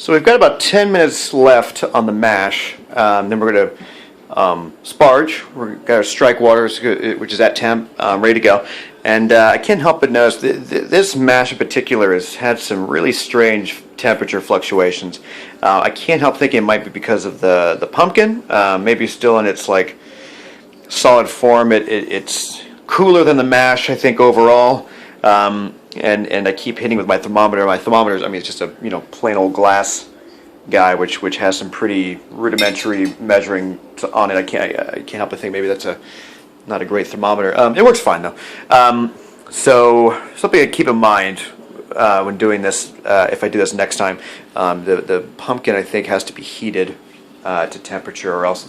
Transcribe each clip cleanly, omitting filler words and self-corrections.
So we've got about 10 minutes left on the mash. Then we're going to sparge. We've got our strike water, which is at temp, ready to go. And I can't help but notice this mash in particular has had some really strange temperature fluctuations. I can't help thinking it might be because of the pumpkin. Maybe still in its like solid form. It's cooler than the mash, I think, overall. And I keep hitting with my thermometer. My thermometer, I mean, it's just a plain old glass guy, which has some pretty rudimentary measuring on it. I can't help but think maybe that's not a great thermometer. It works fine though. So something to keep in mind when doing this, if I do this next time, the pumpkin I think has to be heated to temperature, or else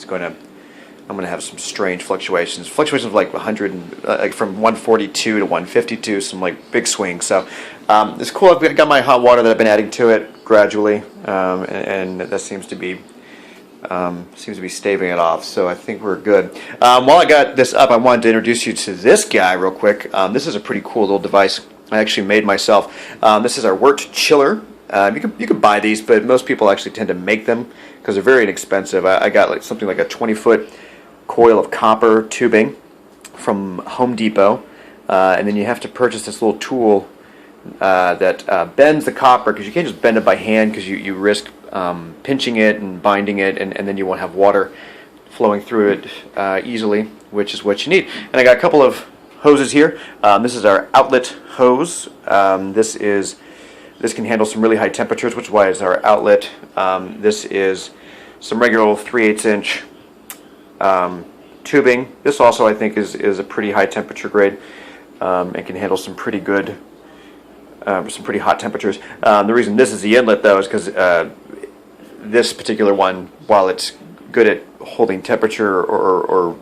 I'm going to have some strange fluctuations. Fluctuations of like 100, like from 142 to 152, some like big swings. So it's cool. I've got my hot water that I've been adding to it gradually, and that seems to be staving it off. So I think we're good. While I got this up, I wanted to introduce you to this guy real quick. This is a pretty cool little device I actually made myself. This is our Wirt chiller. You can buy these, but most people actually tend to make them because they're very inexpensive. I got like something like a 20-foot coil of copper tubing from Home Depot, and then you have to purchase this little tool that bends the copper, because you can't just bend it by hand, because you risk pinching it and binding it, and then you won't have water flowing through it easily, which is what you need. And I got a couple of hoses here. This is our outlet hose. This can handle some really high temperatures, which is why it's our outlet. This is some regular 3/8 inch tubing. This also I think is a pretty high temperature grade, and can handle some pretty good, some pretty hot temperatures. The reason this is the inlet though is because this particular one, while it's good at holding temperature or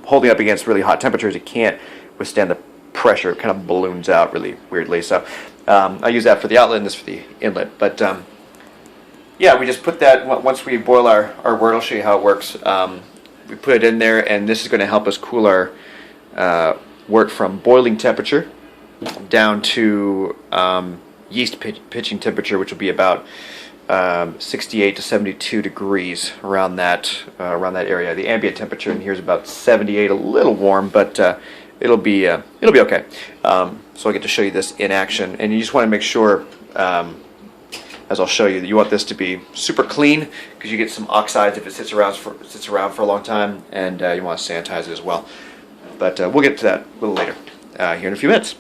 holding up against really hot temperatures, it can't withstand the pressure. It kind of balloons out really weirdly. So I use that for the outlet and this for the inlet. But yeah, we just put that, once we boil our wort, I'll show you how it works. We put it in there, and this is going to help us cool our wort from boiling temperature down to yeast pitching temperature, which will be about 68 to 72 degrees around that area. The ambient temperature in here is about 78, a little warm, but it'll be okay. So I get to show you this in action, and you just want to make sure, as I'll show you, that you want this to be super clean, because you get some oxides if it sits around for a long time, and you want to sanitize it as well. But we'll get to that a little later here in a few minutes.